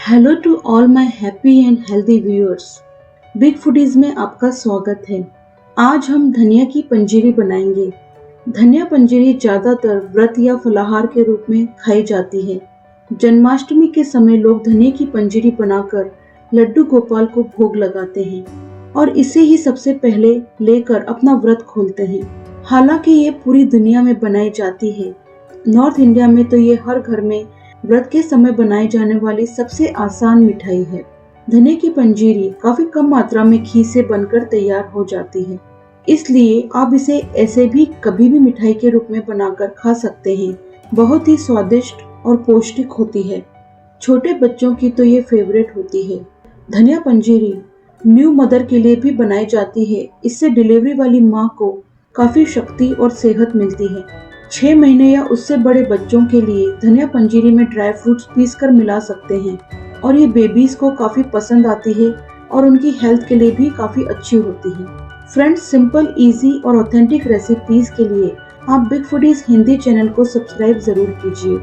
Hello to all my happy and healthy viewers. Big foodies में आपका स्वागत है। आज हम धनिया की पंजीरी बनाएंगे। धनिया पंजीरी ज्यादातर व्रत या फलाहार के रूप में खाई जाती है। जन्माष्टमी के समय लोग धनिया की पंजीरी बनाकर लड्डू गोपाल को भोग लगाते हैं और इसे ही सबसे पहले लेकर अपना व्रत खोलते हैं। हालांकि ये पूरी दुनिया में बनाई जाती है। नॉर्थ इंडिया में तो ये हर घर में व्रत के समय बनाई जाने वाली सबसे आसान मिठाई है। धनिया की पंजीरी काफी कम मात्रा में घी से बनकर तैयार हो जाती है, इसलिए आप इसे ऐसे भी कभी भी मिठाई के रूप में बनाकर खा सकते हैं। बहुत ही स्वादिष्ट और पौष्टिक होती है। छोटे बच्चों की तो ये फेवरेट होती है। धनिया पंजीरी न्यू मदर के लिए भी बनाई जाती है। इससे डिलीवरी वाली माँ को काफी शक्ति और सेहत मिलती है। 6 महीने या उससे बड़े बच्चों के लिए धनिया पंजीरी में ड्राई फ्रूट्स पीस कर मिला सकते हैं और ये बेबीज को काफी पसंद आती है और उनकी हेल्थ के लिए भी काफी अच्छी होती है। फ्रेंड्स, सिंपल, इजी और ऑथेंटिक रेसिपीज के लिए आप बिग फूडीज हिंदी चैनल को सब्सक्राइब जरूर कीजिए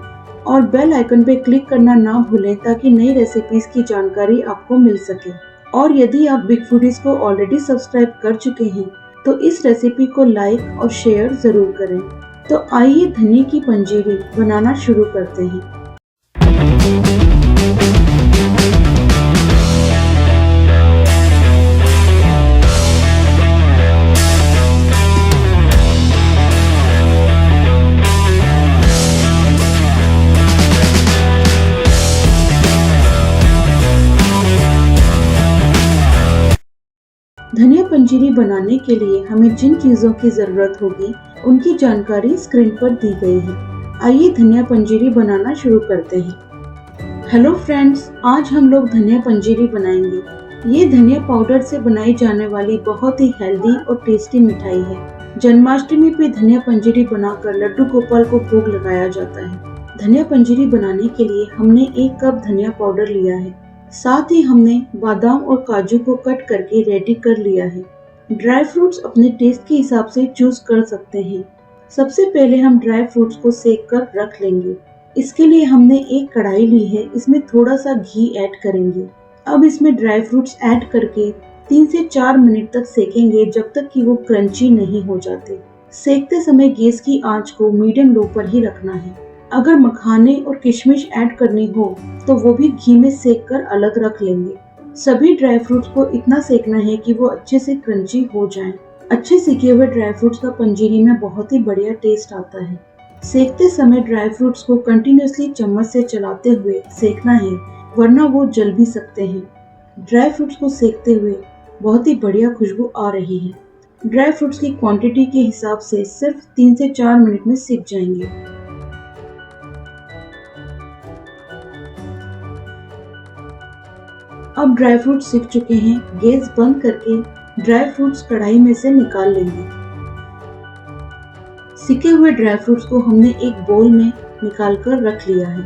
और बेल आइकन पे क्लिक करना ना भूलें ताकि नई रेसिपीज की जानकारी आपको मिल सके। और यदि आप बिग फूडीज को ऑलरेडी सब्सक्राइब कर चुके हैं तो इस रेसिपी को लाइक और शेयर जरूर करें। तो आइए धनिया की पंजीरी बनाना शुरू करते हैं। धनिया पंजीरी बनाने के लिए हमें जिन चीजों की जरूरत होगी उनकी जानकारी स्क्रीन पर दी गई है। आइए धनिया पंजीरी बनाना शुरू करते हैं। हेलो फ्रेंड्स, आज हम लोग धनिया पंजीरी बनाएंगे। ये धनिया पाउडर से बनाई जाने वाली बहुत ही हेल्दी और टेस्टी मिठाई है। जन्माष्टमी पे धनिया पंजीरी बनाकर लड्डू गोपाल को भोग लगाया जाता है। धनिया पंजीरी बनाने के लिए हमने 1 कप धनिया पाउडर लिया है। साथ ही हमने बादाम और काजू को कट करके रेडी कर लिया है। ड्राई फ्रूट्स अपने टेस्ट के हिसाब से चूज कर सकते हैं। सबसे पहले हम ड्राई फ्रूट्स को सेक कर रख लेंगे। इसके लिए हमने एक कढ़ाई ली है, इसमें थोड़ा सा घी ऐड करेंगे। अब इसमें ड्राई फ्रूट्स ऐड करके 3 से 4 मिनट तक सेकेंगे जब तक कि वो क्रंची नहीं हो जाते। सेकते समय गैस की आंच को मीडियम लो पर ही रखना है। अगर मखाने और किशमिश ऐड करनी हो तो वो भी घी में सेक कर अलग रख लेंगे। सभी ड्राई फ्रूट्स को इतना सेकना है कि वो अच्छे से क्रंची हो जाएं। अच्छे सेके हुए ड्राई फ्रूट्स का पंजीरी में बहुत ही बढ़िया टेस्ट आता है। सेकते समय ड्राई फ्रूट्स को कंटिन्यूअसली चम्मच से चलाते हुए सेकना है, वरना वो जल भी सकते हैं। ड्राई फ्रूट्स को सेकते हुए बहुत ही बढ़िया खुशबू आ रही है। ड्राई फ्रूट्स की क्वांटिटी के हिसाब से सिर्फ 3 से 4 मिनट में सिक जाएंगे। अब ड्राई फ्रूट्स सिक चुके हैं। गैस बंद करके ड्राई फ्रूट्स कढ़ाई में से निकाल लेंगे। सिके हुए ड्राई फ्रूट्स को हमने एक बोल में निकाल कर रख लिया है।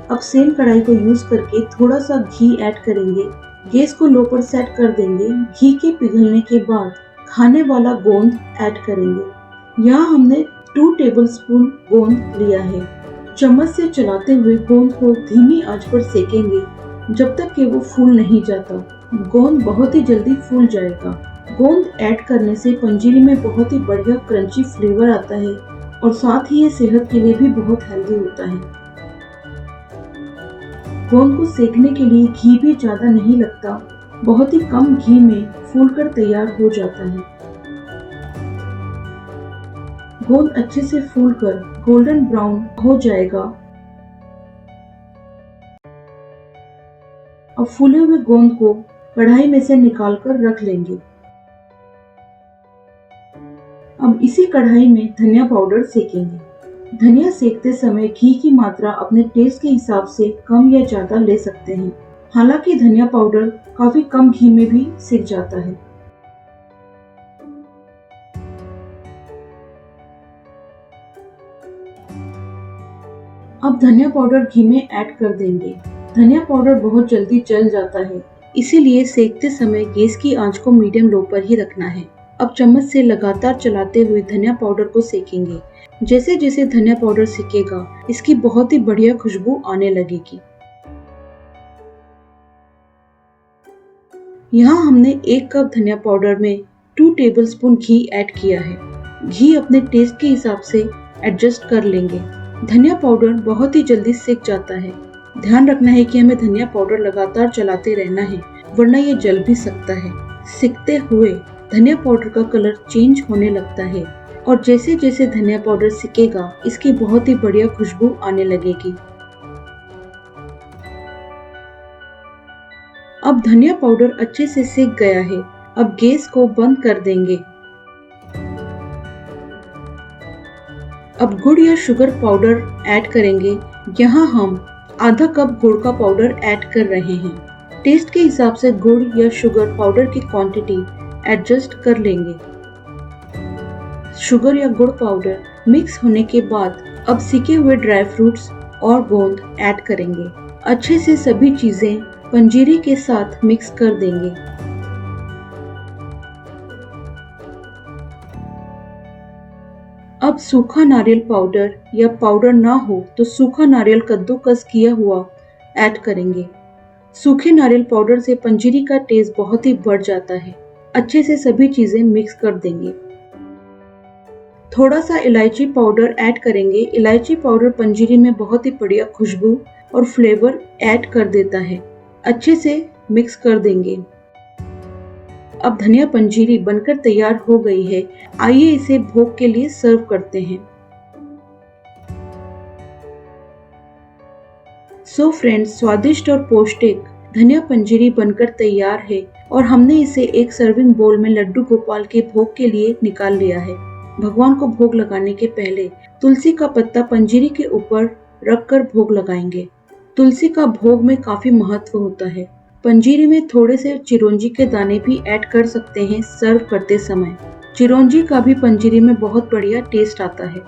अब सेम कढ़ाई को यूज करके थोड़ा सा घी ऐड करेंगे। गैस को लो पर सेट कर देंगे। घी के पिघलने के बाद खाने वाला गोंद ऐड करेंगे। यहाँ हमने 2 टेबलस्पून गोंद लिया है। चम्मच से चलाते हुए गोंद को धीमी आंच पर सेकेंगे जब तक कि वो फूल नहीं जाता। गोंद बहुत ही जल्दी फूल जाएगा। गोंद ऐड करने से पंजीरी में बहुत ही बढ़िया क्रंची फ्लेवर आता है और साथ ही ये सेहत के लिए भी बहुत हेल्दी होता है। गोंद को सेकने के लिए घी भी ज्यादा नहीं लगता, बहुत ही कम घी में फूलकर तैयार हो जाता है। गोंद अच्छे से फूलकर गोल्डन ब्राउन हो जाएगा। अब फूले हुए गोंद को कढ़ाई में से निकालकर रख लेंगे। अब इसी कढ़ाई में धनिया पाउडर सेकेंगे। धनिया सेकते समय घी की मात्रा अपने टेस्ट के हिसाब से कम या ज्यादा ले सकते हैं। हालांकि धनिया पाउडर काफी कम घी में भी सिक जाता है। अब धनिया पाउडर घी में ऐड कर देंगे। धनिया पाउडर बहुत जल्दी जल जाता है, इसीलिए सेकते समय गैस की आंच को मीडियम लो पर ही रखना है। अब चम्मच से लगातार चलाते हुए धनिया पाउडर को सेकेंगे। जैसे जैसे धनिया पाउडर सिकेगा, इसकी बहुत ही बढ़िया खुशबू आने लगेगी। यहाँ हमने 1 कप धनिया पाउडर में 2 टेबलस्पून घी ऐड किया है। घी अपने टेस्ट के हिसाब से एडजस्ट कर लेंगे। धनिया पाउडर बहुत ही जल्दी सिक जाता है। ध्यान रखना है कि हमें धनिया पाउडर लगातार चलाते रहना है, वरना ये जल भी सकता है। सिकते हुए धनिया पाउडर का कलर चेंज होने लगता है और जैसे जैसे धनिया पाउडर सिकेगा, इसकी बहुत ही बढ़िया खुशबू आने लगेगी। अब धनिया पाउडर अच्छे से सिक गया है। अब गैस को बंद कर देंगे। अब गुड़ या शुगर पाउडर ऐड करेंगे। यहाँ हम आधा कप गुड़ का पाउडर ऐड कर रहे हैं। टेस्ट के हिसाब से गुड़ या शुगर पाउडर की क्वांटिटी एडजस्ट कर लेंगे। शुगर या गुड़ पाउडर मिक्स होने के बाद अब सिके हुए ड्राई फ्रूट्स और गोंद ऐड करेंगे। अच्छे से सभी चीजें पंजीरी के साथ मिक्स कर देंगे। अब सूखा नारियल पाउडर या पाउडर ना हो तो सूखा नारियल कद्दूकस किया हुआ ऐड करेंगे। सूखे नारियल पाउडर से पंजीरी का टेस्ट बहुत ही बढ़ जाता है। अच्छे से सभी चीजें मिक्स कर देंगे। थोड़ा सा इलायची पाउडर ऐड करेंगे। इलायची पाउडर पंजीरी में बहुत ही बढ़िया खुशबू और फ्लेवर ऐड कर देता है। अच्छे से मिक्स कर देंगे। अब धनिया पंजीरी बनकर तैयार हो गई है। आइए इसे भोग के लिए सर्व करते हैं। सो फ्रेंड्स, स्वादिष्ट और पौष्टिक धनिया पंजीरी बनकर तैयार है और हमने इसे एक सर्विंग बोल में लड्डू गोपाल के भोग के लिए निकाल लिया है। भगवान को भोग लगाने के पहले तुलसी का पत्ता पंजीरी के ऊपर रखकर भोग लगाएंगे। तुलसी का भोग में काफी महत्व होता है। पंजीरी में थोड़े से चिरौंजी के दाने भी ऐड कर सकते हैं सर्व करते समय। चिरौंजी का भी पंजीरी में बहुत बढ़िया टेस्ट आता है।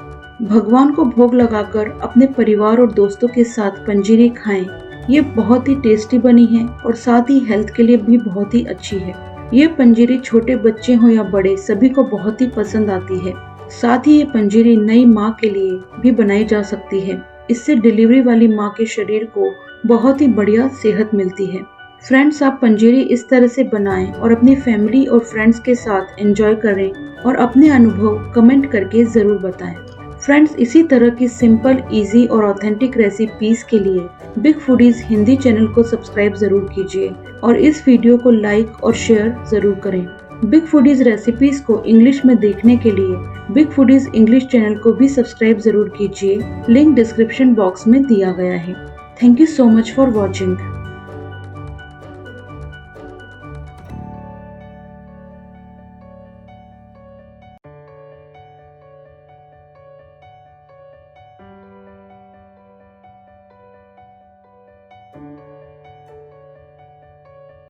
भगवान को भोग लगाकर अपने परिवार और दोस्तों के साथ पंजीरी खाएं। ये बहुत ही टेस्टी बनी है और साथ ही हेल्थ के लिए भी बहुत ही अच्छी है। ये पंजीरी छोटे बच्चे हो या बड़े, सभी को बहुत ही पसंद आती है। साथ ही ये पंजीरी नई माँ के लिए भी बनाई जा सकती है। इससे डिलीवरी वाली माँ के शरीर को बहुत ही बढ़िया सेहत मिलती है। फ्रेंड्स, आप पंजीरी इस तरह से बनाएं और अपनी फैमिली और फ्रेंड्स के साथ एंजॉय करें और अपने अनुभव कमेंट करके जरूर बताएं। फ्रेंड्स, इसी तरह की सिंपल, इजी और ऑथेंटिक रेसिपीज के लिए बिग फूडीज हिंदी चैनल को सब्सक्राइब जरूर कीजिए और इस वीडियो को लाइक और शेयर जरूर करें। बिग फूडीज रेसिपीज को इंग्लिश में देखने के लिए बिग फूडीज इंग्लिश चैनल को भी सब्सक्राइब जरूर कीजिए। लिंक डिस्क्रिप्शन बॉक्स में दिया गया है। Thank you so much for watching.